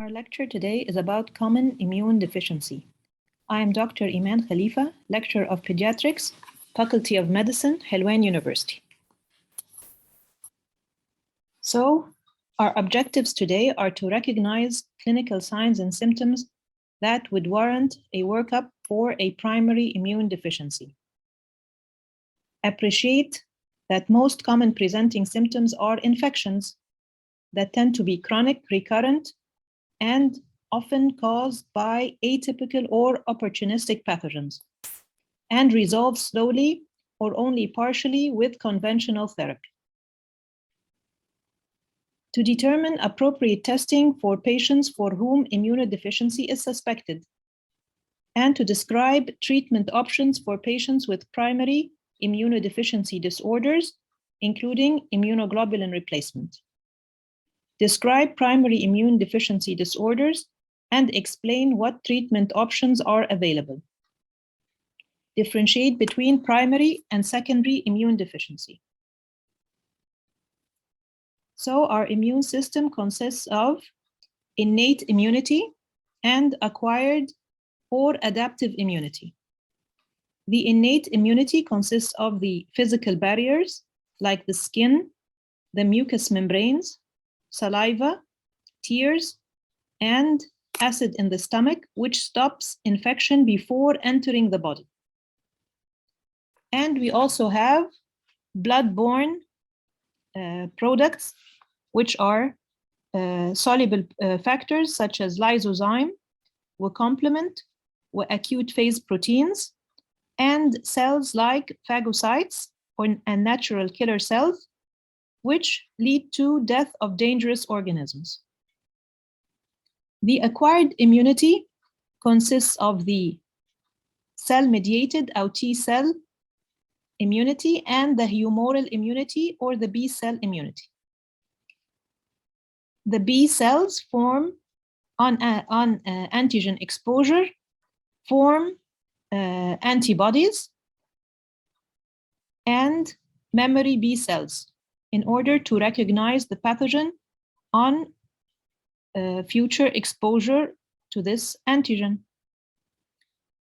Our lecture today is about common immune deficiency. I am Dr. Iman Khalifa, Lecturer of Pediatrics, Faculty of Medicine, Helwan University. So, our objectives today are to recognize clinical signs and symptoms that would warrant a workup for a primary immune deficiency. Appreciate that most common presenting symptoms are infections that tend to be chronic, recurrent, and often caused by atypical or opportunistic pathogens, and resolve slowly or only partially with conventional therapy. To determine appropriate testing for patients for whom immunodeficiency is suspected, and to describe treatment options for patients with primary immunodeficiency disorders, including immunoglobulin replacement. Describe primary immune deficiency disorders and explain what treatment options are available. Differentiate between primary and secondary immune deficiency. So our immune system consists of innate immunity and acquired or adaptive immunity. The innate immunity consists of the physical barriers like the skin, the mucous membranes, saliva, tears, and acid in the stomach, which stops infection before entering the body. And we also have blood-borne products, which are soluble factors such as lysozyme, complement, acute phase proteins, and cells like phagocytes and natural killer cells, which lead to death of dangerous organisms. The acquired immunity consists of the cell-mediated or T-cell immunity and the humoral immunity or the B-cell immunity. The B cells form on antigen exposure, form antibodies and memory B cells in order to recognize the pathogen on future exposure to this antigen.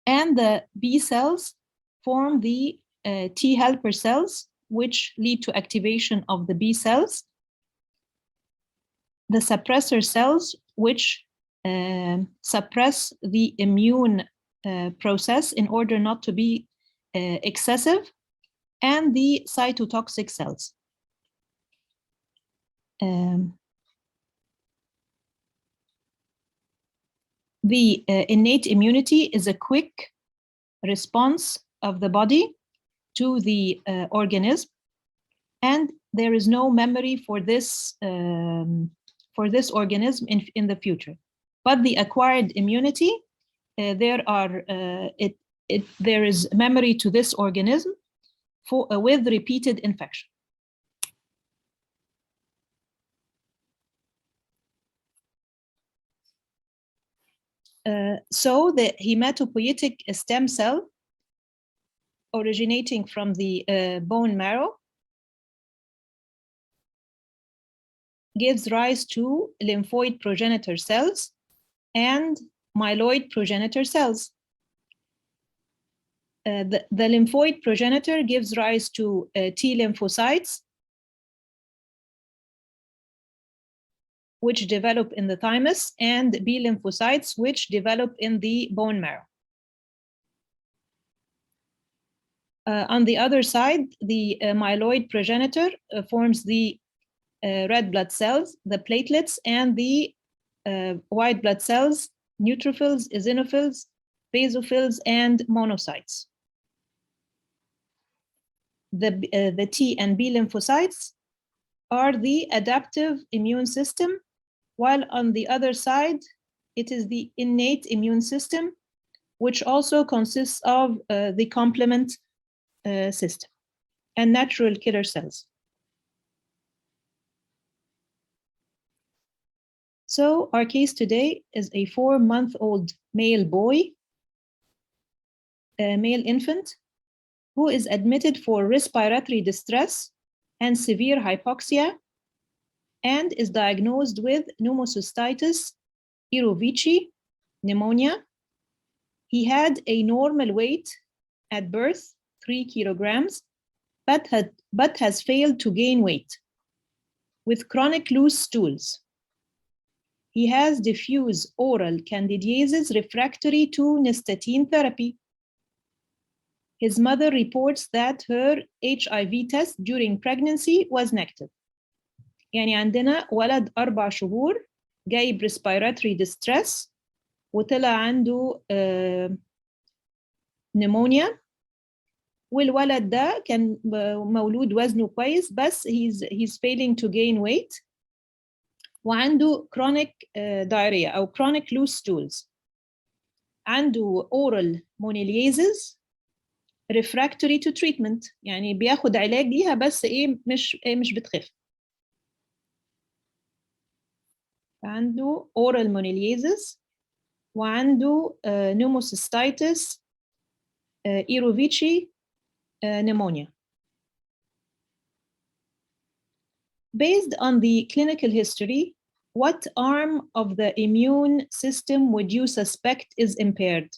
And the B cells form the T helper cells, which lead to activation of the B cells. The suppressor cells, which suppress the immune process in order not to be excessive, and the cytotoxic cells. The innate immunity is a quick response of the body to the organism, and there is no memory for this organism in the future. But the acquired immunity, there is memory to this organism with repeated infection. So the hematopoietic stem cell originating from the bone marrow gives rise to lymphoid progenitor cells and myeloid progenitor cells. The lymphoid progenitor gives rise to T lymphocytes, which develop in the thymus, and B lymphocytes, which develop in the bone marrow. On the other side, the myeloid progenitor forms the red blood cells, the platelets, and the white blood cells, neutrophils, eosinophils, basophils, and monocytes. The T and B lymphocytes are the adaptive immune system, while on the other side, it is the innate immune system, which also consists of the complement system and natural killer cells. So our case today is a 4-month-old male boy, a male infant, who is admitted for respiratory distress and severe hypoxia and is diagnosed with pneumocystitis Immunodificiency, pneumonia. He had a normal weight at birth, 3 kilograms, but has failed to gain weight with chronic loose stools. He has diffuse oral candidiasis refractory to nystatin therapy. His mother reports that her HIV test during pregnancy was negative. يعني عندنا ولد 4 شهور جايب respiratory distress وطلع عنده pneumonia، والولد ده كان مولود وزنه كويس بس he's failing to gain weight وعنده chronic diarrhea أو chronic loose stools. عنده oral moniliasis refractory to treatment، يعني بياخد علاج ليها بس مش بتخف. عنده oral moniliasis وعنده pneumocystis Immunodificiency pneumonia. Based on the clinical history, what arm of the immune system would you suspect is impaired?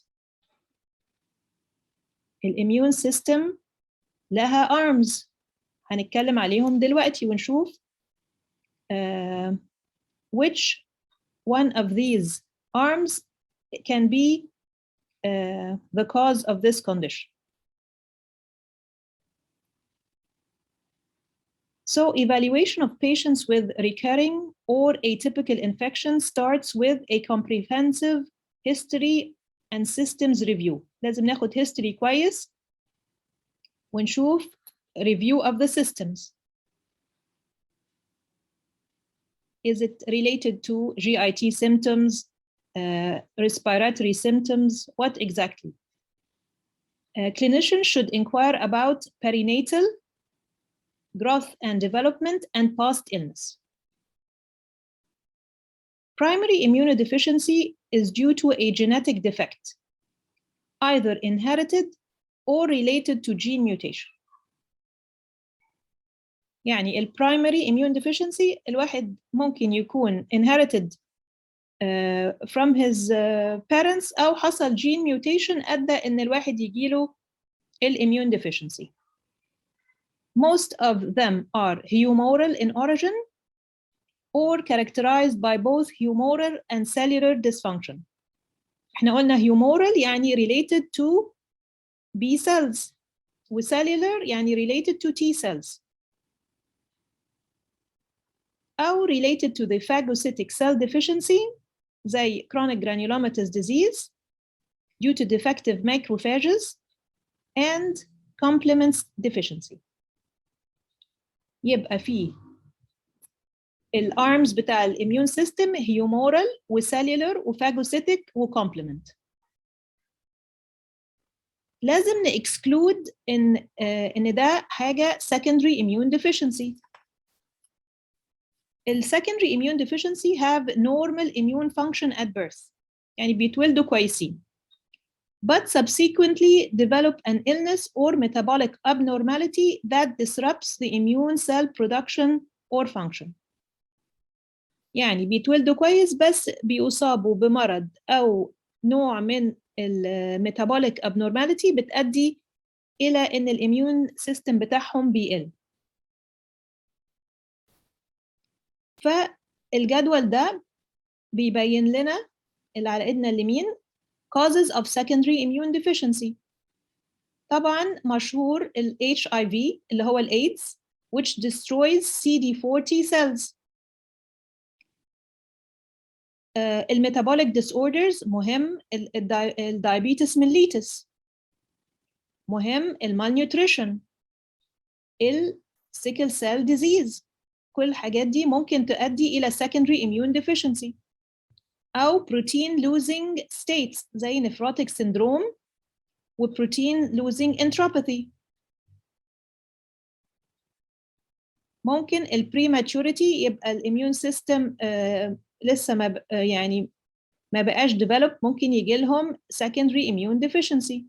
Immune system لها arms هنتكلم عليهم دلوقتي ونشوف which one of these arms can be the cause of this condition. So evaluation of patients with recurring or atypical infection starts with a comprehensive history and systems review. لازم ناخد history كويس ونشوف review of the systems. Is it related to GIT symptoms, respiratory symptoms? What exactly? Clinicians should inquire about perinatal growth and development and past illness. Primary immunodeficiency is due to a genetic defect, either inherited or related to gene mutation. يعني primary immune deficiency الواحد ممكن يكون inherited from his parents أو حصل gene mutation أدى إن الواحد يجيله immune deficiency. Most of them are humoral in origin or characterized by both humoral and cellular dysfunction. احنا قلنا humoral يعني related to B cells وcellular يعني related to T cells أو related to the phagocytic cell deficiency زي chronic granulomatous disease due to defective macrophages and complement deficiency. يبقى فيه الارمز بتاع الاميون سيستم هيومورال وسيلولر وفاجوسيتك وكومبلمنت. لازم نكسكلود ان ده حاجه secondary immune deficiency. secondary immune deficiency have normal immune function at birth، يعني بيتولدوا كويسين but subsequently develop an illness or metabolic abnormality that disrupts the immune cell production or function. يعني بيتولدوا كويس بس بيصابوا بمرض أو نوع من الميتابوليك abnormality بتؤدي إلى إن الإميون سيستم بتاعهم بيقل. فالجدول ده بيبين لنا اللي على إيدنا اليمين causes of secondary immune deficiency. طبعا مشهور ال HIV اللي هو الإيدز which destroys CD4 T cells. الميتابوليك disorders مهم الدايابيتس mellitus، مهم المالنيوتريشن، السيكل سيل ديزيز، كل الحاجات دي ممكن تؤدي إلى secondary immune deficiency أو protein losing states زي nephrotic syndrome و protein losing enteropathy. ممكن prematurity يبقى الاميون سيستم لسه ما بقاش develop، ممكن يجي لهم secondary immune deficiency.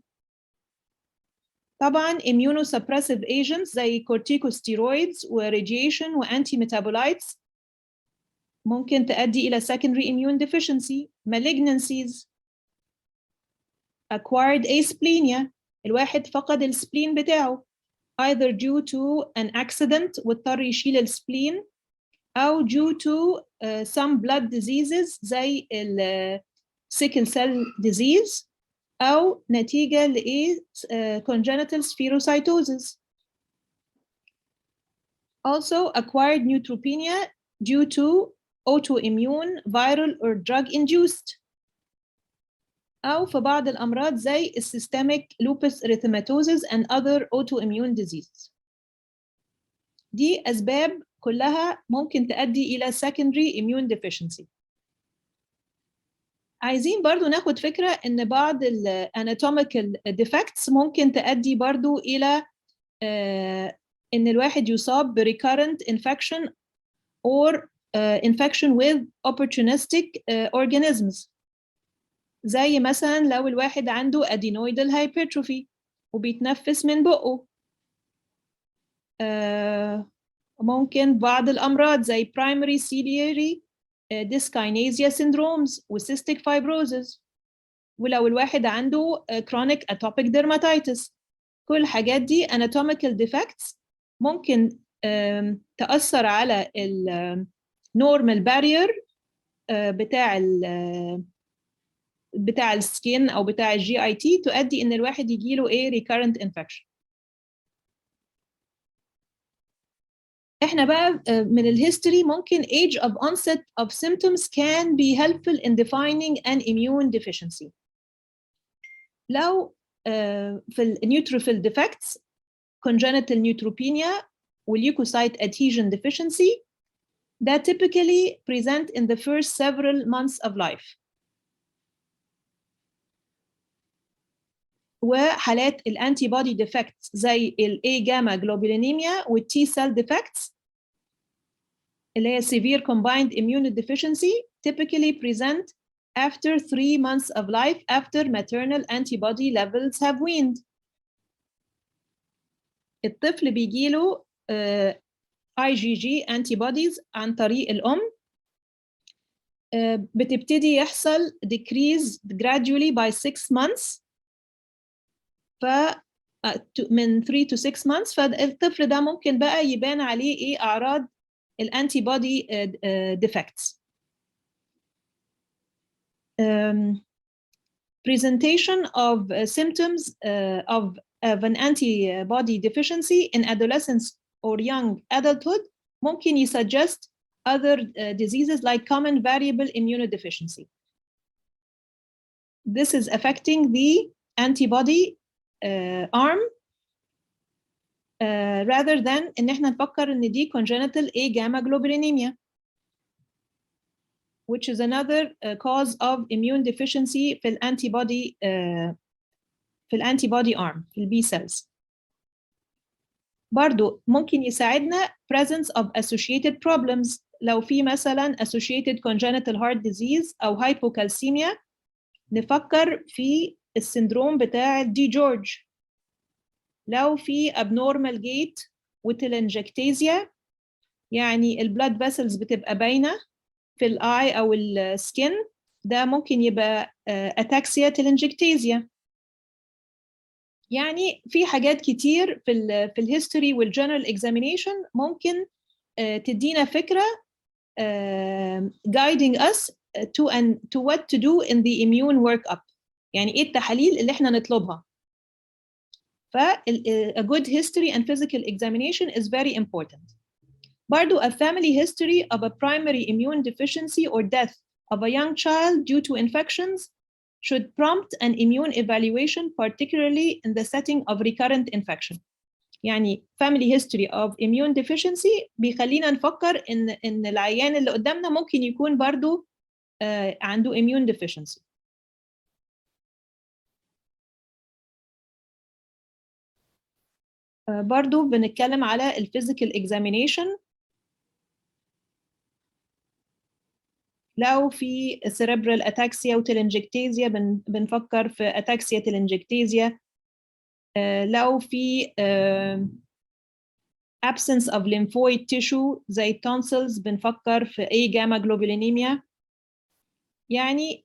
طبعا immunosuppressive agents زي corticosteroids و radiation و anti-metabolites ممكن تؤدي إلى secondary immune deficiency, malignancies, acquired asplenia. الواحد فقد السبلين بتاعه either due to an accident واضطر يشيل السبلين أو due to some blood diseases زي ال sickle cell disease أو نتيجة ل congenital spherocytosis. Also acquired neutropenia due to autoimmune viral or drug induced أو في بعض الأمراض زي systemic lupus erythematosus and other autoimmune diseases. دي أسباب كلها ممكن تؤدي إلى secondary immune deficiency. عايزين برضو ناخد فكرة إن بعض ال anatomical defects ممكن تؤدي برضو إلى إن الواحد يصاب ب recurrent infection or infection with opportunistic organisms. زي مثلا لو الواحد عنده adenoidal hypertrophy وبيتنفس من بقه. ممكن بعض الأمراض زي primary ciliary dyskinesia syndromes و cystic fibrosis. ولو الواحد عنده chronic atopic dermatitis. كل الحاجات دي anatomical defects ممكن تأثر على ال normal barrier بتاع السكين او بتاع الجي اي تي تؤدي ان الواحد يجي له recurrent infection. احنا بقى من الهيستوري ممكن age of onset of symptoms can be helpful in defining an immune deficiency. لو في النيوتروفيل defects congenital neutropenia والleukocyte adhesion deficiency that typically present in the first several months of life. وحالات الانتي بودي ديفكتس زي الاي جاما جلوبولينيميا والتي سيل ديفكتس اللي هي severe combined immunodeficiency typically present after 3 months of life after maternal antibody levels have waned. الطفل بيجيله IgG antibodies عن طريق الأم. بتبتدي يحصل decrease gradually by 6 months. من 3 to 6 months فالطفل ده ممكن بقى يبان عليه أعراض الانتيبودي defects. Presentation of symptoms of an antibody deficiency in adolescence or young adulthood ممكن يsuggest other diseases like common variable immunodeficiency. This is affecting the antibody arm rather than إن إحنا نفكر إن دي congenital A gamma globulinemia, which is another cause of immune deficiency في الantibody arm في البي cells. برضو ممكن يساعدنا presence of associated problems لو في مثلا associated congenital heart disease أو hypocalcemia نفكر في السندروم بتاع DiGeorge. لو في abnormal gait وتلنجكتيزيا يعني البلاد فيسلز بتبقى باينة في الاي او السكين ده ممكن يبقى اتاكسيا تلنجكتيزيا. يعني في حاجات كتير في الهيستوري والجنرال اكزامينيشن ممكن تدينا فكرة guiding us to what to do in the immune workup. يعني ايه التحاليل اللي احنا نطلبها. a good history and physical examination is very important. برضو a family history of a primary immune deficiency or death of a young child due to infections should prompt an immune evaluation, particularly in the setting of recurrent infection. يعني family history of immune deficiency بيخلينا نفكر إن العيان اللي قدامنا ممكن يكون برضو عنده immune deficiency. برضو بنتكلم على الفيزيكال examination. لو في cerebral ataxia وتلنجكتيزيا بنفكر في ataxia تلنجكتيزيا. لو في absence of lymphoid tissue زي tonsils بنفكر في A gamma globulinemia. يعني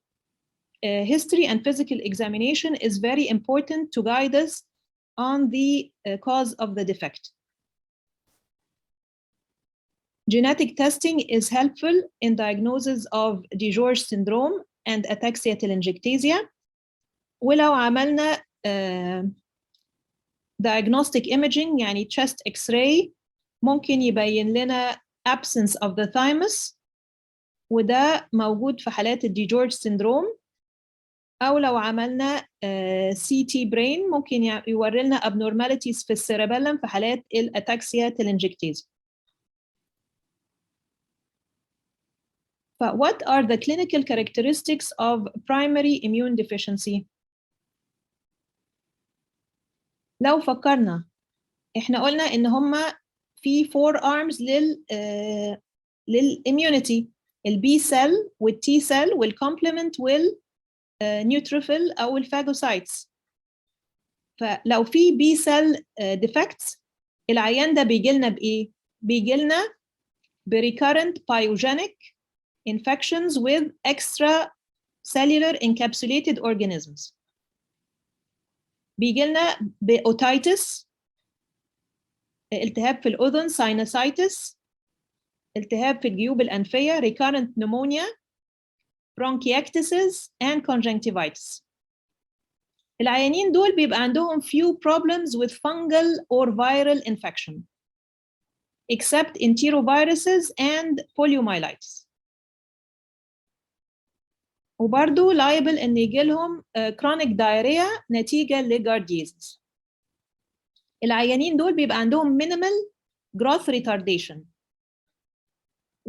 history and physical examination is very important to guide us on the cause of the defect. Genetic testing is helpful in diagnosis of DiGeorge syndrome and ataxia telangiectasia. ولو عملنا diagnostic imaging يعني chest x-ray ممكن يبين لنا absence of the thymus وده موجود في حالات الديجورج syndrome. أو لو عملنا CT brain ممكن يوري لنا abnormalities في السيربيلم في حالات الاتاكسيا telangiectasia. What are the clinical characteristics of primary immune deficiency? لو فكرنا احنا قلنا ان هما في 4 arms للimmunity البي سيل والتي سيل والكومبلمنت والنيوتروفيل او الفاجوسايتس. فلو في بي سيل defects العيان ده بيجي لنا بايه؟ بيجي لنا recurrent pyogenic infections with extracellular encapsulated organisms. بيجي لنا بأوتايتس، التهاب في الأذن ساينوسايتس، التهاب في الجيوب الأنفية recurrent pneumonia bronchiectasis and conjunctivitis. العيانين دول بيبقى عندهم few problems with fungal or viral infection except enteroviruses and poliomyelitis. وبرضو liable إن يجي لهم chronic diarrhea نتيجة لجارديزيس. العيانين دول بيبقى عندهم minimal growth retardation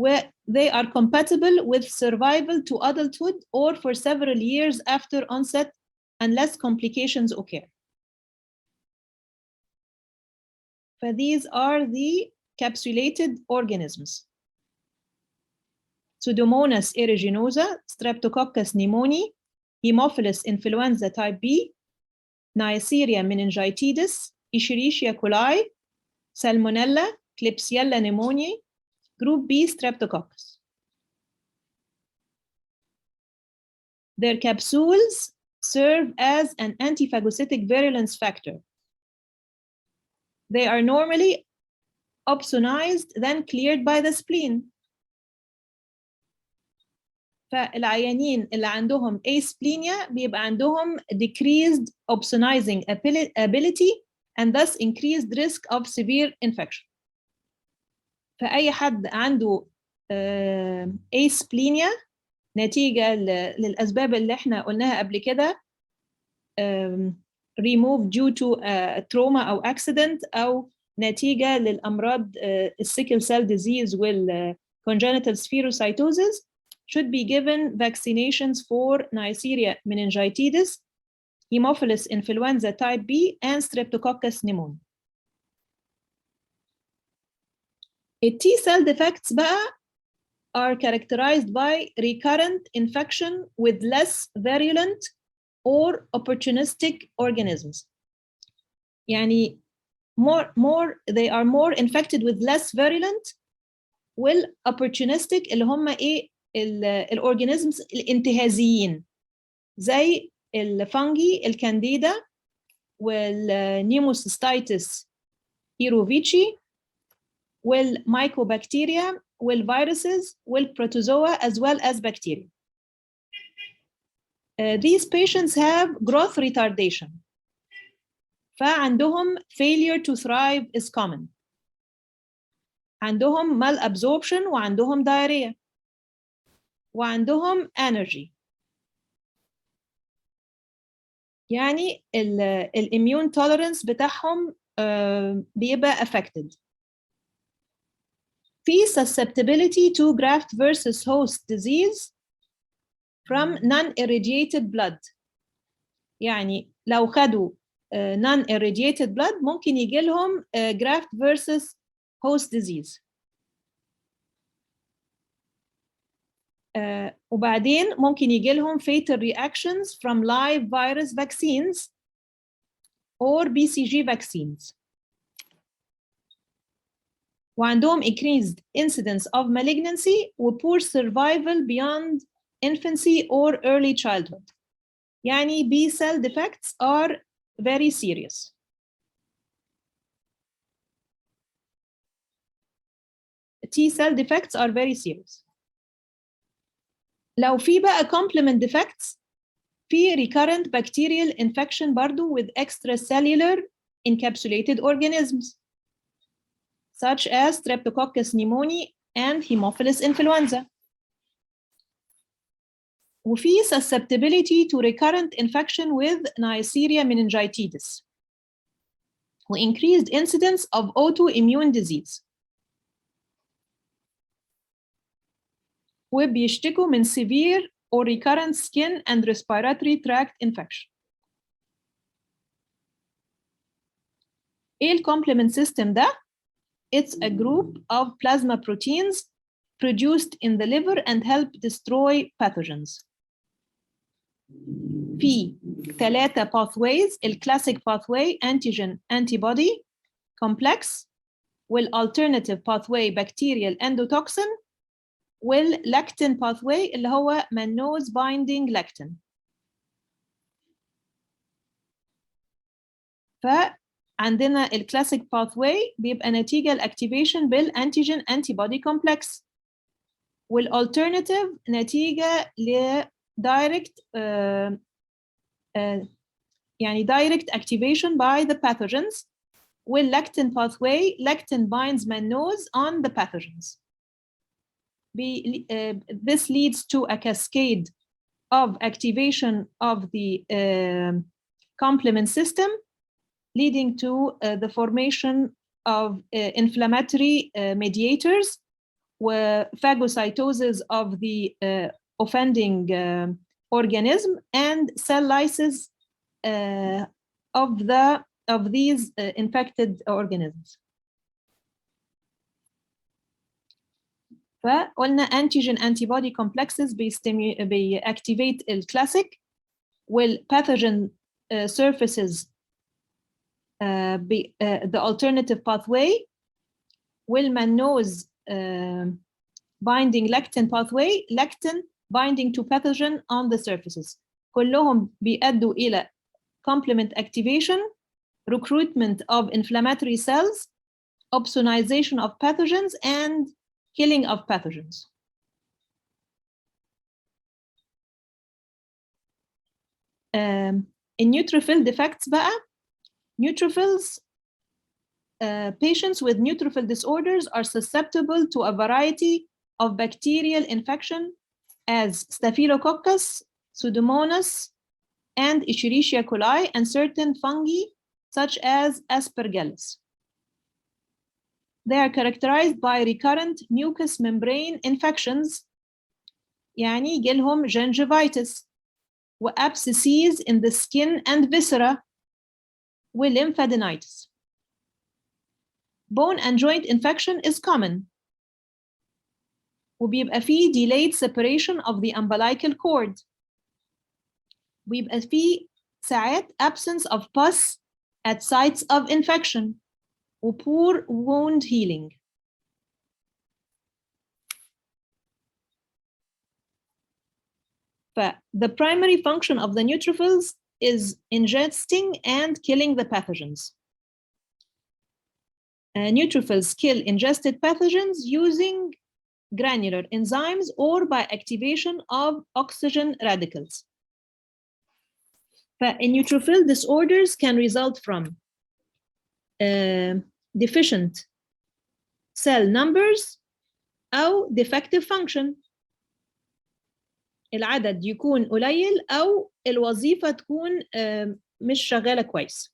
where they are compatible with survival to adulthood or for several years after onset unless complications occur. These are the capsulated organisms. Pseudomonas aeruginosa, Streptococcus pneumoniae, Haemophilus influenza type B, Neisseria meningitidis, Escherichia coli, Salmonella, Klebsiella pneumoniae, Group B Streptococcus. Their capsules serve as an antiphagocytic virulence factor. They are normally opsonized, then cleared by the spleen. فالعيانين اللي عندهم asplenia بيبقى عندهم decreased opsonizing ability and thus increased risk of severe infection. فأي حد عنده asplenia نتيجة للأسباب اللي احنا قلناها قبل كده removed due to trauma أو accident أو نتيجة للأمراض السيكل cell disease والcongenital spherocytosis should be given vaccinations for Neisseria meningitidis, Haemophilus influenza type B, and Streptococcus pneumoniae. The T-cell defects بقى are characterized by recurrent infection with less virulent or opportunistic organisms. يعني they are more infected with less virulent opportunistic اللي هم ايه الorganisms الانتهازيين زي الفانجي الكانديدا والنيوموسيستايتس ايروفيتشي والمايكوبكتيريا والviruses والبروتوزوا as well as bacteria. These patients have growth retardation. فعندهم failure to thrive is common. عندهم malabsorption وعندهم diarrhea. وعندهم energy. يعني immune tolerance بتاعهم بيبقى affected. في susceptibility to graft versus host disease from non-irradiated blood. يعني لو خدوا non-irradiated blood ممكن يجي لهم graft versus host disease. وبعدين ممكن يجي لهم fatal reactions from live virus vaccines or BCG vaccines. وعندهم increased incidence of malignancy و poor survival beyond infancy or early childhood. يعني B cell defects are very serious. T cell defects are very serious. لو في بقى complement defects في recurrent bacterial infection برضو with extracellular encapsulated organisms such as Streptococcus pneumoniae and Haemophilus influenza. وفي susceptibility to recurrent infection with Neisseria meningitidis و increased incidence of autoimmune disease. وبيشتكوا من severe or recurrent skin and respiratory tract infection. ايه الcomplement system ده؟ It's a group of plasma proteins produced in the liver and help destroy pathogens. في 3 pathways الclassic pathway antigen antibody complex والalternative pathway bacterial endotoxin والlectin pathway اللي هو mannose binding lectin. فعندنا الclassic pathway بيبقى نتيجة الactivation بالantigen antibody complex والalternative نتيجة ل direct يعني direct activation by the pathogens والlectin pathway lectin binds mannose on the pathogens. This leads to a cascade of activation of the complement system leading to the formation of inflammatory mediators phagocytosis of the offending organism and cell lysis of these infected organisms. فقلنا antigen antibody complexes بيactivate الclassic والpathogen surfaces the alternative pathway والmannose binding lectin pathway lectin binding to pathogen on the surfaces. كلهم بيؤدوا إلى complement activation, recruitment of inflammatory cells, opsonization of pathogens, and killing of pathogens. In neutrophil defects بقى, neutrophils, patients with neutrophil disorders are susceptible to a variety of bacterial infection as Staphylococcus, Pseudomonas, and Escherichia coli, and certain fungi such as Aspergillus. They are characterized by recurrent mucous membrane infections, يعني يجيلهم gingivitis, وabscesses in the skin and viscera, ولymphadenitis. Bone and joint infection is common. وبيبقى فيه delayed separation of the umbilical cord. ويبقى فيه ساعات absence of pus at sites of infection و poor wound healing. The primary function of the neutrophils is ingesting and killing the pathogens. Neutrophils kill ingested pathogens using granular enzymes or by activation of oxygen radicals. Neutrophil disorders can result from deficient cell numbers أو defective function. العدد يكون قليل أو الوظيفة تكون مش شغالة كويس.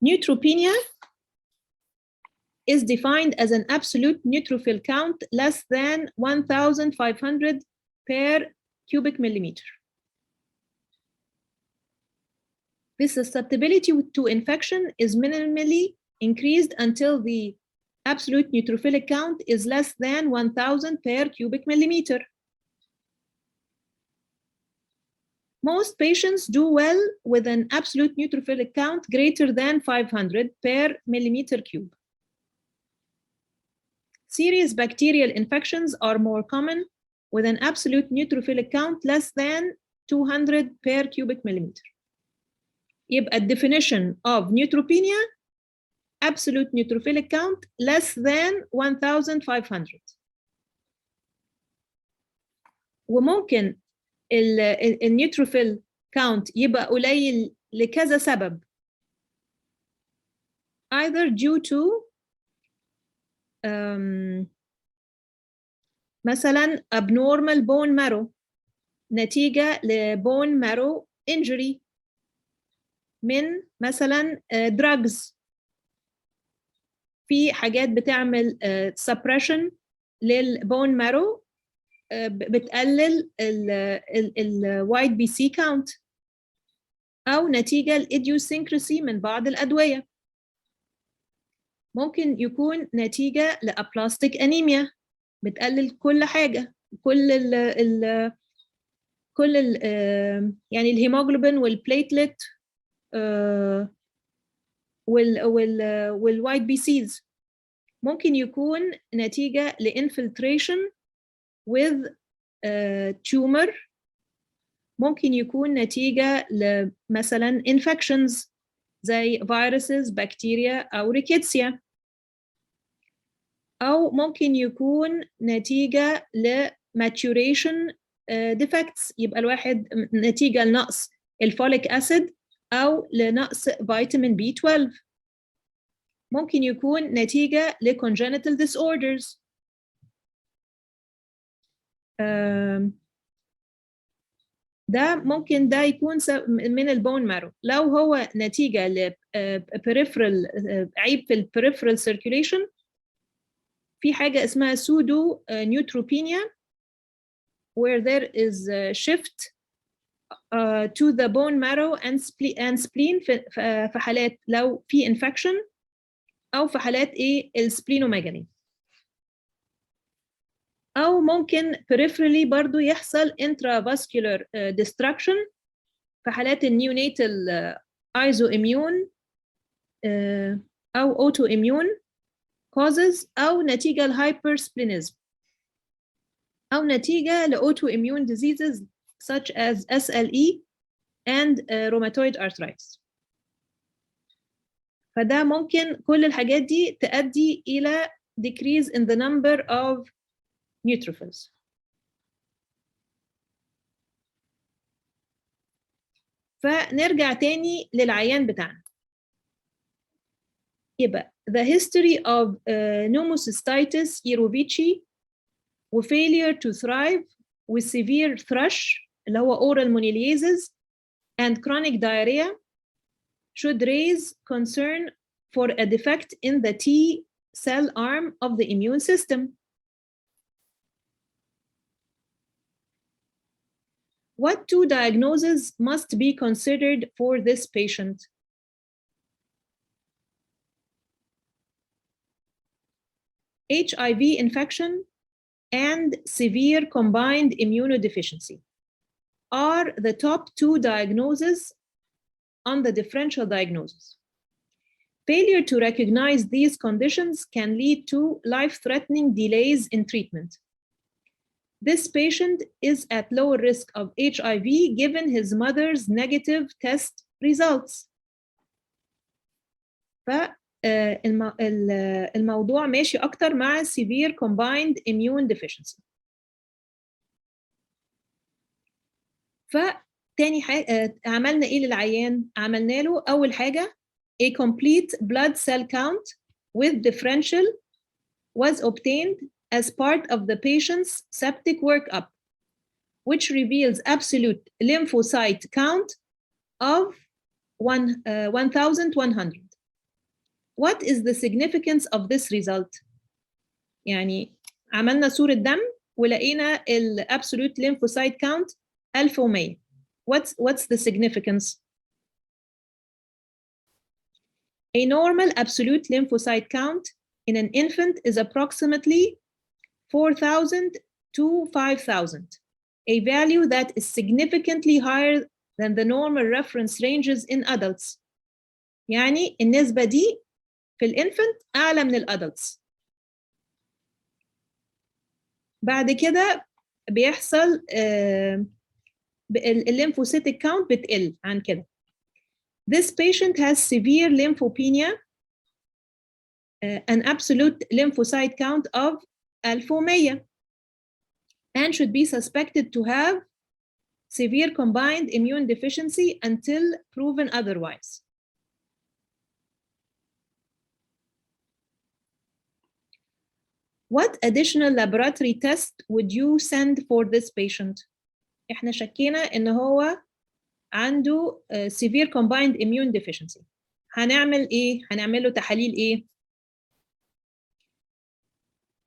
Neutropenia is defined as an absolute neutrophil count less than 1,500 per cubic millimeter. This susceptibility to infection is minimally increased until the absolute neutrophilic count is less than 1,000 per cubic millimeter. Most patients do well with an absolute neutrophilic count greater than 500 per millimeter cube. Serious bacterial infections are more common with an absolute neutrophilic count less than 200 per cubic millimeter. يبقى definition of neutropenia absolute neutrophilic count less than 1500. وممكن النيوتروفيل count يبقى قليل لكذا سبب. Either due to مثلا abnormal bone marrow نتيجة لbone marrow injury من مثلا drugs. في حاجات بتعمل suppression للbone marrow بتقلل ال white BC count أو نتيجة الإديوسينكراسي من بعض الأدوية. ممكن يكون نتيجة لأبلاستيك أنيميا بتقلل كل حاجة كل ال يعني الهيموجلوبين والبليتلت والوايت بي سيز. ممكن يكون نتيجة لإنفلتريشن with tumor. ممكن يكون نتيجة مثلا infections زي viruses بكتيريا أو ريكيتسيا. أو ممكن يكون نتيجة ل maturation defects يبقى الواحد نتيجة لنقص الفوليك أسيد أو لنقص فيتامين B12. ممكن يكون نتيجة ل congenital disorders. ده ممكن ده يكون من البون مارو. لو هو نتيجة ل peripheral عيب في ال peripheral circulation في حاجة اسمها pseudo neutropenia where there is a shift to the bone marrow and spleen في حالات لو في infection أو في حالات إيه السبلينوميجالي. أو ممكن peripherally برضو يحصل intravascular destruction في حالات النيوناتال isoimmune أو autoimmune causes أو نتيجة الهايبرسبلينيزم أو نتيجة لautoimmune diseases such as SLE and rheumatoid arthritis. فده ممكن كل الحاجات دي تؤدي إلى decrease in the number of neutrophils. فنرجع تاني للعيان بتاعنا. يبقى the history of pneumocystis erovicii و failure to thrive with severe thrush اللي هو oral moniliasis and chronic diarrhea should raise concern for a defect in the T cell arm of the immune system. What two diagnoses must be considered for this patient? HIV infection and severe combined immunodeficiency are the top two diagnoses on the differential diagnosis. Failure to recognize these conditions can lead to life-threatening delays in treatment. This patient is at lower risk of HIV given his mother's negative test results. الموضوع ماشي أكتر مع severe combined immune deficiency. فتاني حاجة عملنا إيه للعيان؟ عملنا له أول حاجة a complete blood cell count with differential was obtained as part of the patient's septic workup, which reveals absolute lymphocyte count of 1,100. What is the significance of this result? يعني عملنا صورة دم ولقينا ال absolute lymphocyte count 1100. What's the significance? A normal absolute lymphocyte count in an infant is approximately 4,000 to 5,000, a value that is significantly higher than the normal reference ranges in adults. يعني النسبة دي في الانفنت أعلى من الادلتس. بعد كده بيحصل الليمفوسيتك كاونت بتقل عن كده. This patient has severe lymphopenia, an absolute lymphocyte count of 1100, and should be suspected to have severe combined immune deficiency until proven otherwise. What additional laboratory test would you send for this patient? احنا شكينا ان هو عنده severe combined immune deficiency. هنعمل ايه؟ هنعمل له تحاليل ايه؟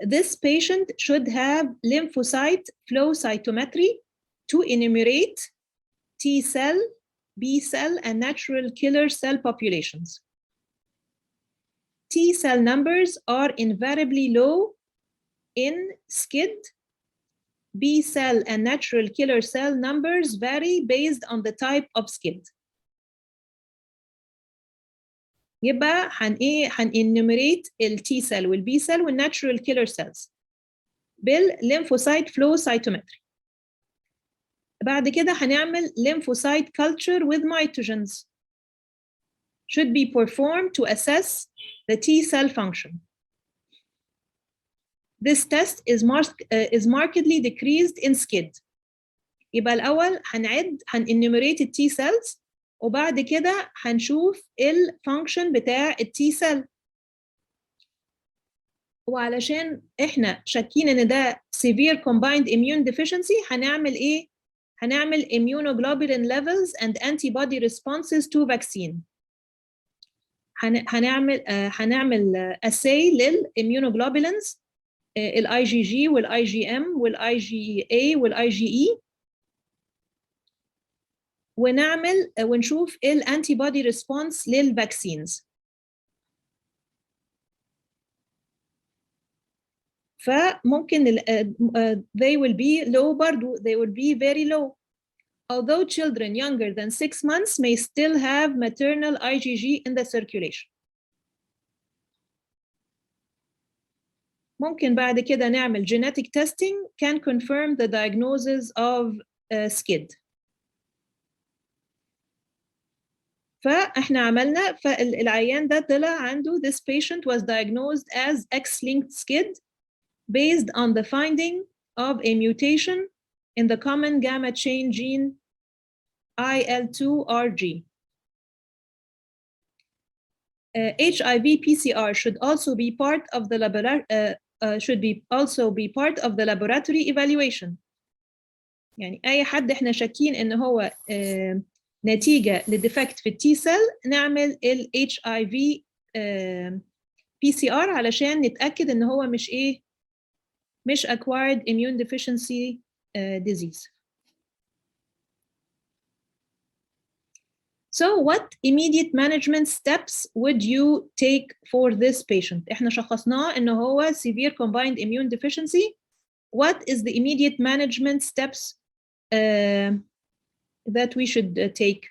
This patient should have lymphocyte flow cytometry to enumerate T cell, B cell, and natural killer cell populations. T cell numbers are invariably low in SCID. B cell and natural killer cell numbers vary based on the type of SCID. يبقى هنenumerate ال T cell وال B cell وال natural killer cells بال lymphocyte flow cytometry. بعد كده هنعمل lymphocyte culture with mitogens. Should be performed to assess the T cell function. This test is markedly decreased in SCID. يبقى الأول هنenumerate ال T cells وبعد كده هنشوف الفانكشن بتاع ال T cell. وعلشان احنا شاكين ان ده severe combined immune deficiency هنعمل ايه؟ هنعمل immunoglobulin levels and antibody responses to vaccine. هنعمل assay للimmunoglobulins ال IgG وال IgM وال IgA وال IgE ونشوف ال antibody response للvaccines. فممكن they will be low برضو, they will be very low. Although children younger than 6 months may still have maternal IgG in the circulation. ممكن بعد كده نعمل genetic testing can confirm the diagnosis of SCID. فاحنا عملنا فالعيان ده طلع عنده this patient was diagnosed as X-linked SCID based on the finding of a mutation in the common gamma chain gene IL2RG. HIV PCR should also be part of the laboratory evaluation. يعني أي حد إحنا شاكين إن هو نتيجة لديفكت في التي سيل نعمل ال HIV PCR علشان نتأكد إن هو مش acquired immune deficiency disease. So what immediate management steps would you take for this patient? إحنا شخصناه إنه هو severe combined immune deficiency. What is the immediate management steps that we should take?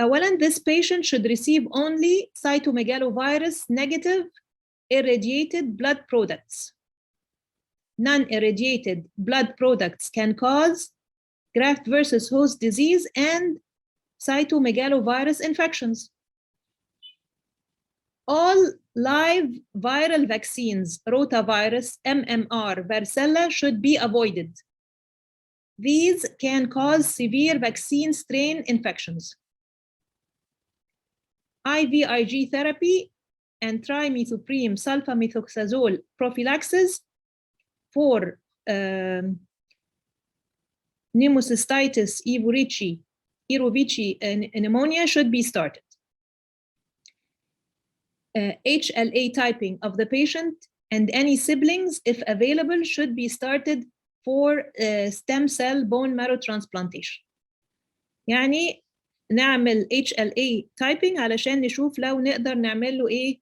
أولاً, this patient should receive only cytomegalovirus negative irradiated blood products. Non-irradiated blood products can cause graft versus host disease and cytomegalovirus infections. All live viral vaccines, rotavirus, MMR, varicella, should be avoided. These can cause severe vaccine strain infections. IVIG therapy and trimethoprim sulfamethoxazole prophylaxis for pneumocystis erovicii pneumonia should be started. HLA typing of the patient and any siblings, if available, should be started for stem cell bone marrow transplantation. يعني نعمل HLA typing علشان نشوف لو نقدر نعمل له ايه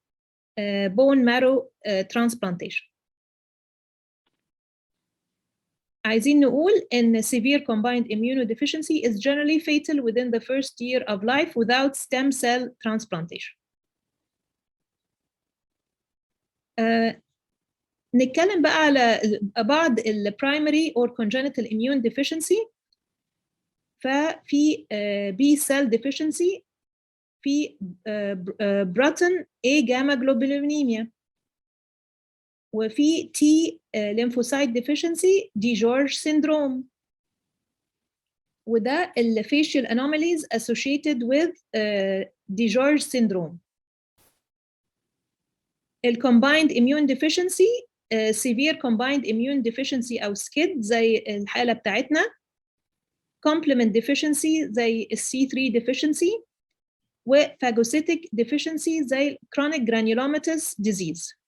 bone marrow transplantation. عايزين نقول إن severe combined immunodeficiency is generally fatal within the first year of life without stem cell transplantation. نتكلم بقى على بعض ال primary or congenital immune deficiency. ففي B cell deficiency، في Bruton A gamma globulinemia، وفي T lymphocyte deficiency DiGeorge syndrome، وده ال facial anomalies associated with DiGeorge syndrome. ال combined immune deficiency severe combined immune deficiency أو SCID زي الحالة بتاعتنا، complement deficiency زي ال C3 deficiency، وphagocytic deficiency زي chronic granulomatous disease.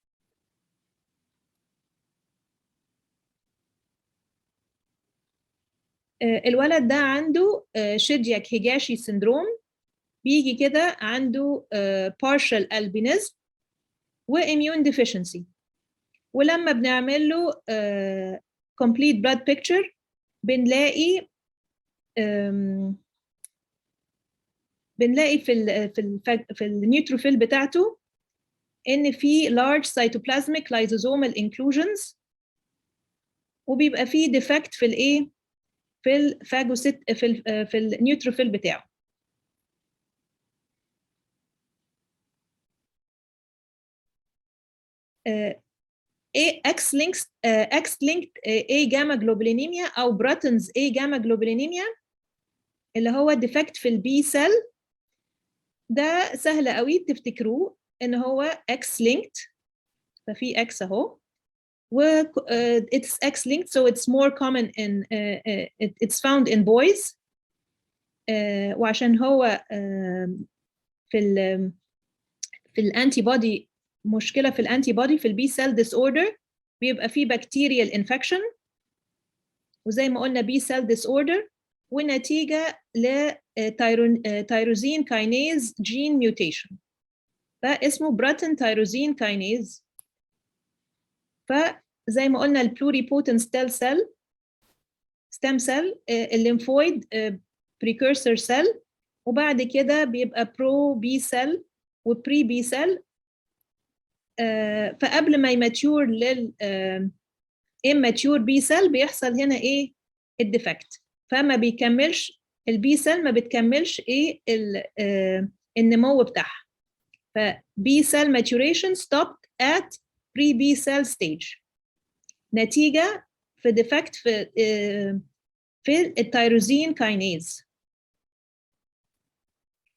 الولد ده عنده شيدياك هيجاشي سندروم، بيجي كده عنده partial albinism وimmune deficiency، ولما بنعمل له complete blood picture بنلاقي في النيوتروفيل بتاعته ان في large cytoplasmic lysosomal inclusions، وبيبقى فيه defect في الايه في الفاجوسيت في النيوتروفيل بتاعه. X-linked A gamma globulinemia أو Bruton's A gamma globulinemia اللي هو defect في البي سيل، ده سهل قوي تفتكروه إن هو X-linked، ففي X أهو، و it's X-linked so it's more common in it's found in boys، وعشان هو في الانتي بودي مشكله في الانتي بودي في البي سيل ديس اوردر بيبقى فيه بكتيريال انفكشن، وزي ما قلنا بي سيل ديس اوردر ونتيجه لتيروزين كاينيز جين ميوتيشن، فاسمه براتون تيروزين كاينيز. فزي ما قلنا البلوري بوتنت ستيم سيل الليمفويد بريكورسور سيل، وبعد كده بيبقى برو بي سيل وبري بي سيل. فقبل ما يماتيور لل immature بي سيل بيحصل هنا ايه الديفكت، فما بيكملش البي سيل ما بتكملش ايه النمو بتاعها، فبي سيل maturation stopped at pre B cell stage نتيجة في ديفكت في التيروزين كاينيز،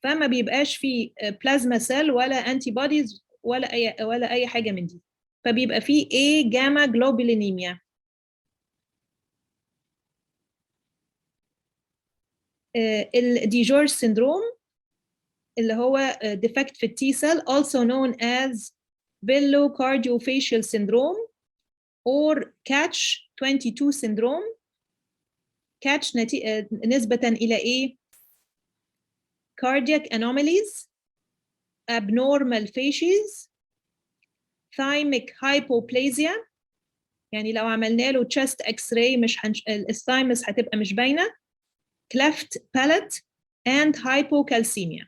فما بيبقاش فيه بلازما سيل ولا انتي بوديز ولا اي حاجه من دي، فبيبقى فيه A gamma globulinemia. الديجورج syndrome اللي هو defect في التي cell also known as velocardiofacial syndrome or catch-22 syndrome. catch نسبة إلى إيه؟ cardiac anomalies, abnormal facies, thymic hypoplasia، يعني لو عملنا له chest x-ray مش الثايمس هتبقى مش باينة، cleft palate and hypocalcemia.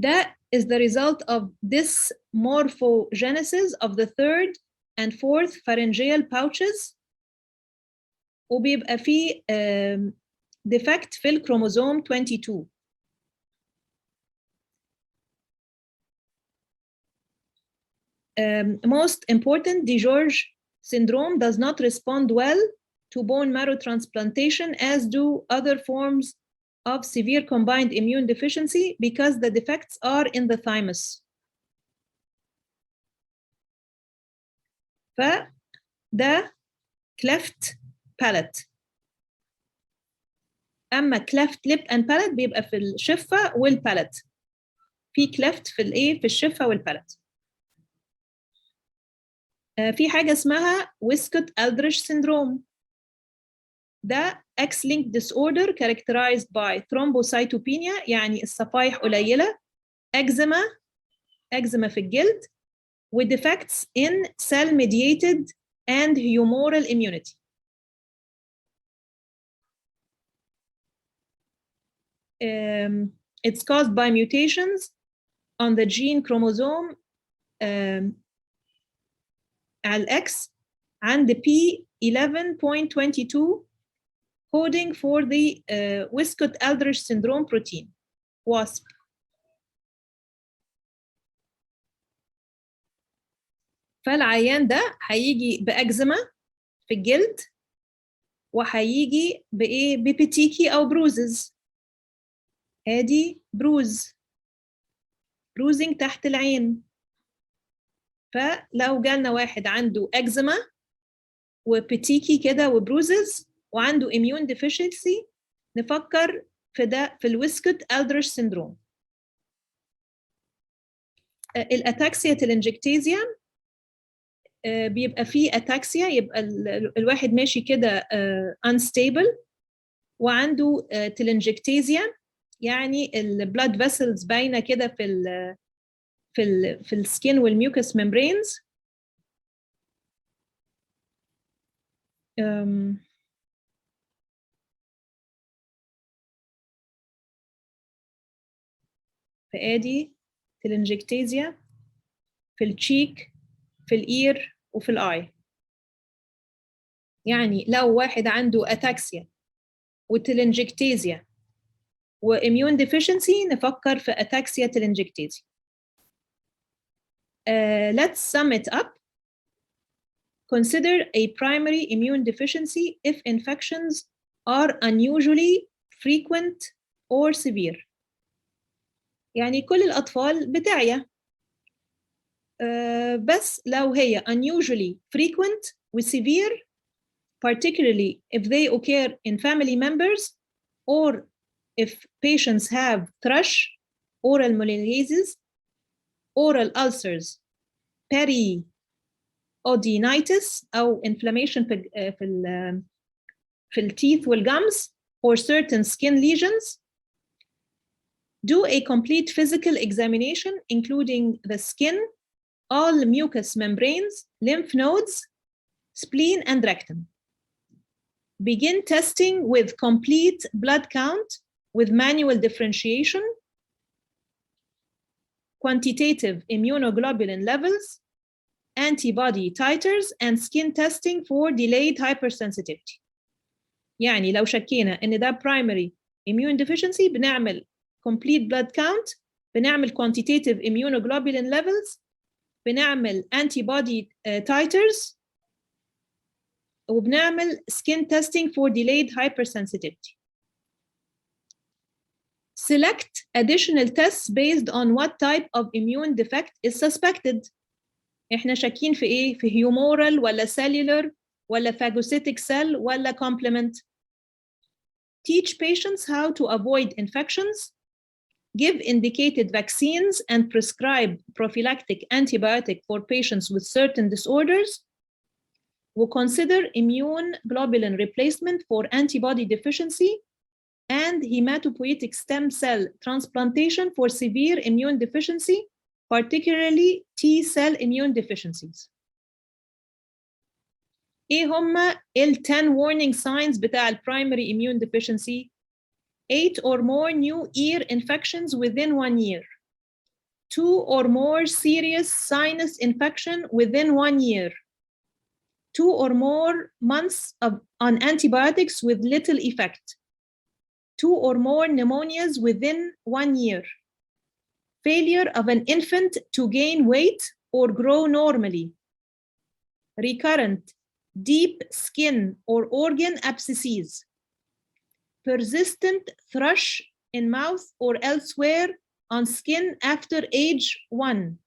That is the result of dysmorphogenesis of the third and fourth pharyngeal pouches، وبيبقى فيه defect في الكروموزوم 22. Most important, DiGeorge syndrome does not respond well to bone marrow transplantation as do other forms of severe combined immune deficiency because the defects are in the thymus. فده cleft palate. أما cleft lip and palate بيبقى في الشفة والبالات، في cleft في الإيه في الشفة والبالات. في حاجة اسمها Wiskott-Aldrich syndrome، ده X-linked disorder characterized by thrombocytopenia يعني الصفائح قليلة، eczema في الجلد، و defects in cell mediated and humoral immunity. it's caused by mutations on the gene chromosome X and the P11.22 coding for the Wiskott-Aldrich syndrome protein, WASP. فالعيان ده هيجي بأكزيما في الجلد وهيجي بإيه؟ ببتيكي أو بروزز. ادي بروزنج تحت العين. فلو جالنا واحد عنده اكزيما وبتيكي كده وبروزز وعنده immune deficiency نفكر في ده في الويسكوت-ألدريش سيندروم. الاتاكسيا تلنجكتيزيا بيبقى فيه اتاكسيا، يبقى الواحد ماشي كده unstable وعنده تلنجكتيزيا، يعني البلاد فيسلز باينه كده في السكين والميوكس ميمبرينز. فادي تلنجكتيزيا في التشيك في الاير وفي الاي. يعني لو واحد عنده اتاكسيا وتلنجكتيزيا واميون ديفيشنسي نفكر في اتاكسيا تلنجكتيزيا. Let's sum it up. Consider a primary immune deficiency if infections are unusually frequent or severe. يعني كل الأطفال بتعيا، بس لو هي unusually frequent و severe, particularly if they occur in family members or if patients have thrush, oral molliasis, oral ulcers, periodontitis أو inflammation في الteeth والgums or certain skin lesions. Do a complete physical examination including the skin, all mucous membranes, lymph nodes, spleen and rectum. Begin testing with complete blood count with manual differentiation, quantitative immunoglobulin levels, antibody titers, and skin testing for delayed hypersensitivity. يعني لو شكينا إن ده primary immune deficiency بنعمل complete blood count، بنعمل quantitative immunoglobulin levels، بنعمل antibody titers، وبنعمل skin testing for delayed hypersensitivity. Select additional tests based on what type of immune defect is suspected. احنا شاكين في ايه؟ في humoral ولا cellular ولا phagocytic cell ولا complement. Teach patients how to avoid infections. Give indicated vaccines and prescribe prophylactic antibiotic for patients with certain disorders. We'll consider immune globulin replacement for antibody deficiency and hematopoietic stem cell transplantation for severe immune deficiency, particularly T-cell immune deficiencies. إيه هما ال 10 warning signs بتاع primary immune deficiency؟ 8 or more new ear infections within 1 year. 2 or more serious sinus infection within 1 year. 2 or more months on antibiotics with little effect. 2 or more pneumonias within 1 year. Failure of an infant to gain weight or grow normally. Recurrent deep skin or organ abscesses. Persistent thrush in mouth or elsewhere on skin after age 1.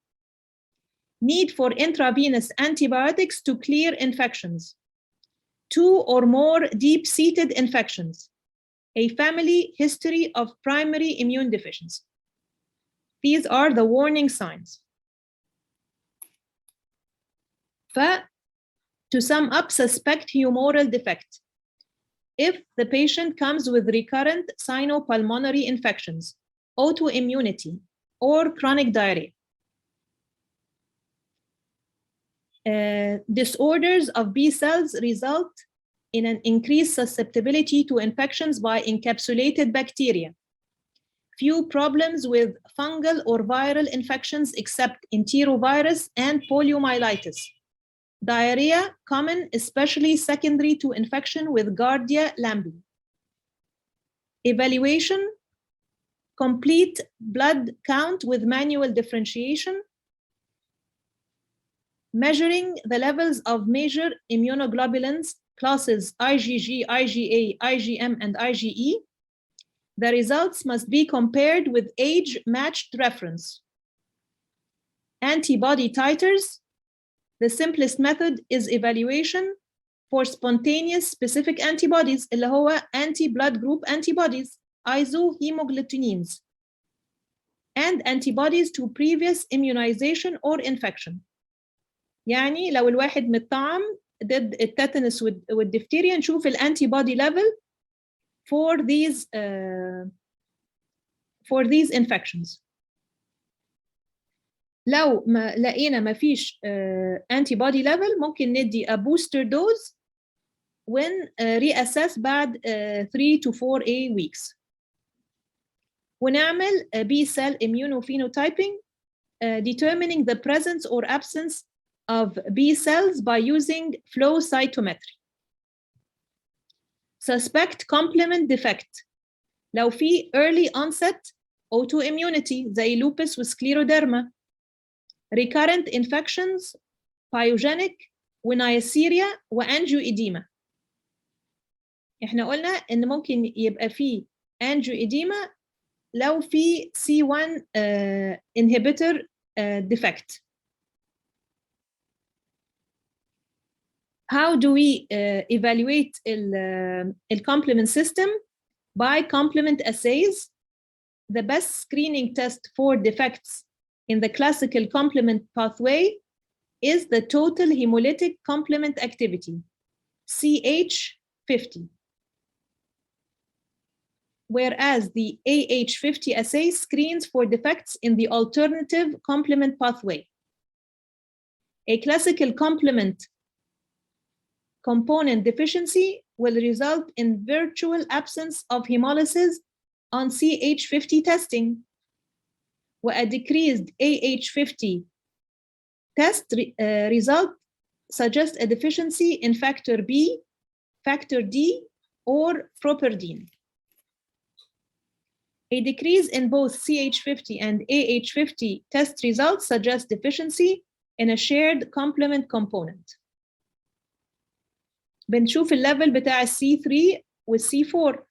Need for intravenous antibiotics to clear infections. 2 or more deep-seated infections. A family history of primary immune deficiency. These are the warning signs. To sum up, suspect humoral defect. If the patient comes with recurrent sinopulmonary infections, autoimmunity, or chronic diarrhea. Disorders of B cells result in an increased susceptibility to infections by encapsulated bacteria. few problems with fungal or viral infections except enterovirus and poliomyelitis. Diarrhea common, especially secondary to infection with Giardia lambli. Evaluation, complete blood count with manual differentiation, measuring the levels of major immunoglobulins classes IgG, IgA, IgM, and IgE. The results must be compared with age-matched reference. Antibody titers. The simplest method is evaluation for spontaneous specific antibodies اللي هو anti-blood group antibodies, isohemagglutinins, and antibodies to previous immunization or infection. يعني لو الواحد متطعم ضد التاتانوس والدفتيريا نشوف الانتيبودي level for these infections. لو ما لقينا ما فيش antibody level ممكن ندي a booster dose when reassess بعد 3 to 4 weeks. ونعمل B cell immunophenotyping determining the presence or absence of B cells by using flow cytometry. Suspect complement defect لو في early onset autoimmunity زي lupus وسكليروديرما. Recurrent infections, pyogenic ونيسيريا وانجيوإديما. احنا قلنا ان ممكن يبقى في انجيوإديما لو في C1 inhibitor defect. How do we evaluate the complement system? By complement assays. The best screening test for defects in the classical complement pathway is the total hemolytic complement activity, CH50. Whereas the AH50 assay screens for defects in the alternative complement pathway. A classical complement component deficiency will result in virtual absence of hemolysis on CH50 testing. A decreased AH50 test result suggests a deficiency in factor B, factor D, or properdine. A decrease in both CH50 and AH50 test results suggest deficiency in a shared complement component. بنشوف الليفل بتاع C3 والC4.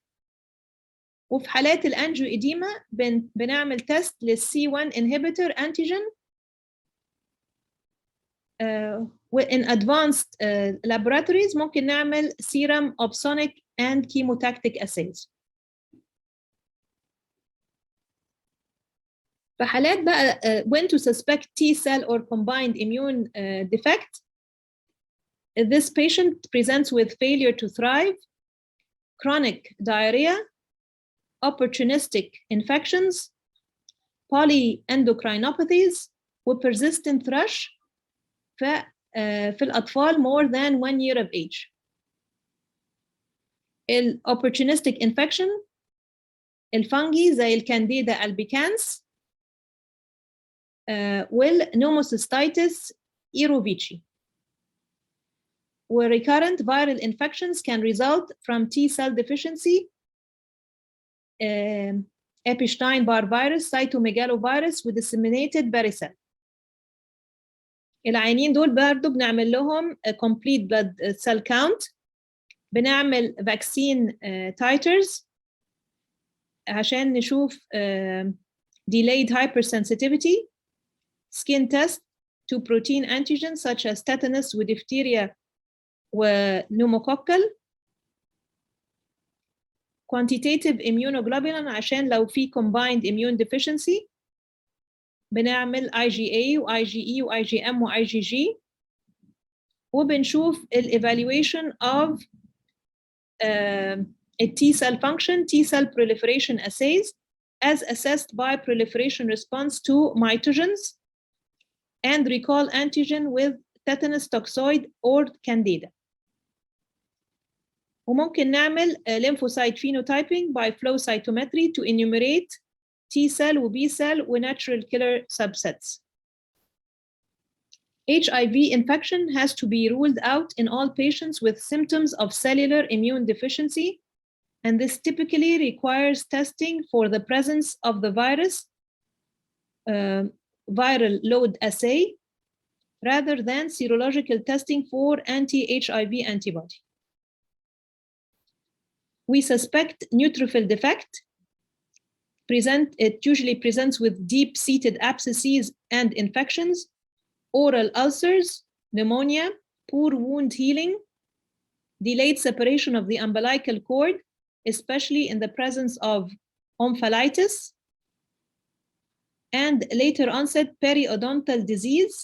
وفي حالات الانجيوإديما بنعمل تيست للC1 inhibitor antigen in advanced laboratories ممكن نعمل serum opsonic and chemotactic assays. في حالات بقى when to suspect T cell or combined immune defect, this patient presents with failure to thrive, chronic diarrhea, opportunistic infections, polyendocrinopathies, وpersistent thrush في الأطفال more than 1 year of age. Opportunistic infection الفنجي زي الكانديدا albicans والpneumocystis erovicii. Where recurrent viral infections can result from T cell deficiency, Epstein-Barr virus, cytomegalovirus ودisseminated varicella. العيانين دول برضه بنعمل لهم complete blood cell count، بنعمل vaccine titers عشان نشوف delayed hypersensitivity, skin test to protein antigens such as tetanus وdiphtheria ونوموكوكل، quantitative immunoglobulin عشان لو في combined immune deficiency بنعمل IgA و IgE و IgM و IgG، وبنشوف evaluation of T cell function, T cell proliferation assays as assessed by proliferation response to mitogens and recall antigen with tetanus toxoid or candida. وممكن نعمل lymphocyte phenotyping by flow cytometry to enumerate T cell و B cell و natural killer subsets. HIV infection has to be ruled out in all patients with symptoms of cellular immune deficiency, and this typically requires testing for the presence of the virus, viral load assay, rather than serological testing for anti-HIV antibody. We suspect neutrophil defect. It usually presents with deep-seated abscesses and infections, oral ulcers, pneumonia, poor wound healing, delayed separation of the umbilical cord, especially in the presence of omphalitis, and later onset periodontal disease,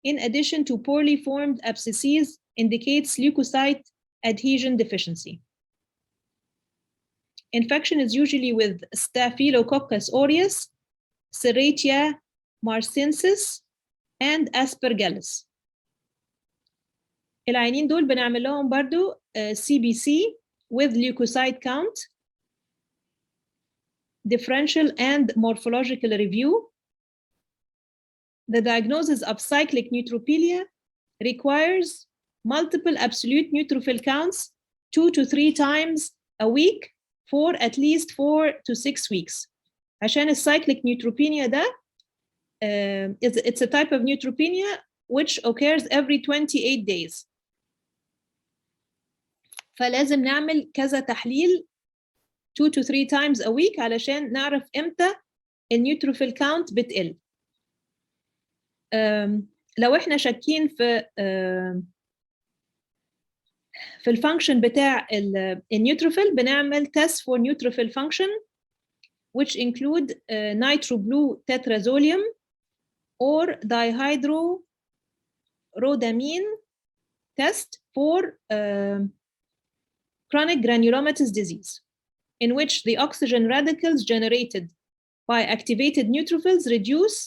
in addition to poorly formed abscesses, indicates leukocyte adhesion deficiency. Infection is usually with Staphylococcus aureus, Serratia marcescens, and Aspergillus. العينين دول بنعمل لهم برضو CBC with leukocyte count, differential and morphological review. The diagnosis of cyclic neutropenia requires multiple absolute neutrophil counts 2 to 3 times a week for at least 4 to 6 weeks. عشان الcyclic neutropenia ده it's a type of neutropenia which occurs every 28 days. فلازم نعمل كذا تحليل 2 to 3 times a week علشان نعرف امتى النيوتروفيل count بتقل. لو احنا شاكين في الفانكشن بتاع النيوتروفيل بنعمل test for neutrophil function which include nitroblue tetrazolium or dihydrorodamine test for chronic granulomatous disease, in which the oxygen radicals generated by activated neutrophils reduce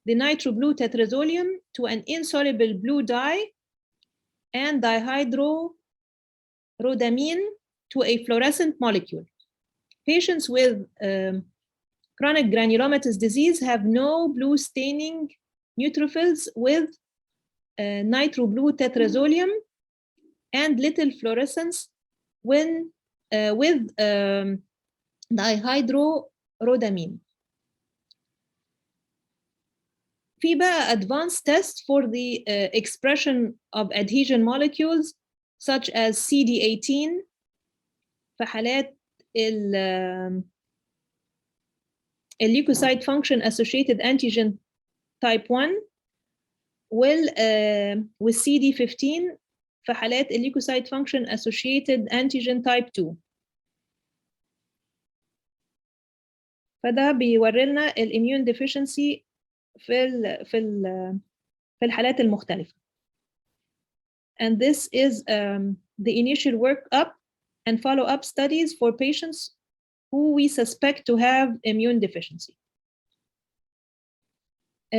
the nitroblue tetrazolium to an insoluble blue dye and dihydrorodamine to a fluorescent molecule. Patients with chronic granulomatous disease have no blue staining neutrophils with nitroblue tetrazolium and little fluorescence when with dihydrorodamine. في بقى advanced tests for the expression of adhesion molecules such as CD18 في حالات leukocyte function associated antigen type 1 with CD15 في حالات leukocyte function associated antigen type 2. فده بيوري لنا الاميون ديفيشنسي في الحالات المختلفة. And this is the initial workup and follow-up studies for patients who we suspect to have immune deficiency.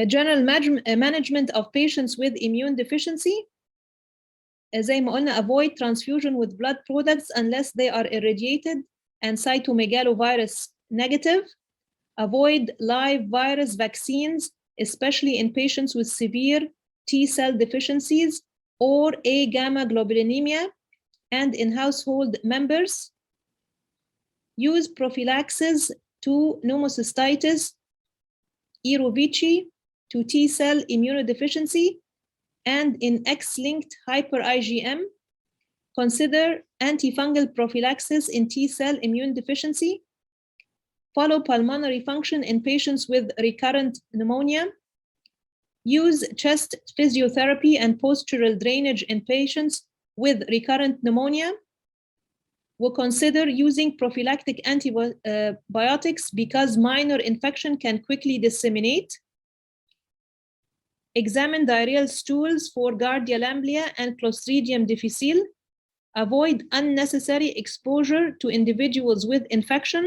General management of patients with immune deficiency, زي ما قلنا, avoid transfusion with blood products unless they are irradiated and cytomegalovirus negative. Avoid live virus vaccines, especially in patients with severe T-cell deficiencies or A-gamma globulinemia and in household members. Use prophylaxis to pneumocystitis, Erovici, to T-cell immunodeficiency, and in X-linked hyper-IgM, consider antifungal prophylaxis in T-cell immune deficiency. Follow pulmonary function in patients with recurrent pneumonia. Use chest physiotherapy and postural drainage in patients with recurrent pneumonia. We'll consider using prophylactic antibiotics because minor infection can quickly disseminate. Examine diarrheal stools for Gardia-Lamblia and Clostridium difficile. Avoid unnecessary exposure to individuals with infection.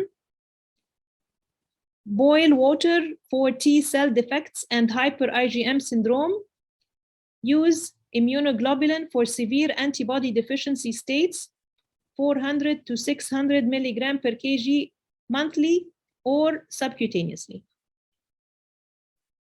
Boil water for T-cell defects and hyper-IgM syndrome. Use immunoglobulin for severe antibody deficiency states, 400 to 600 milligram per kg monthly or subcutaneously.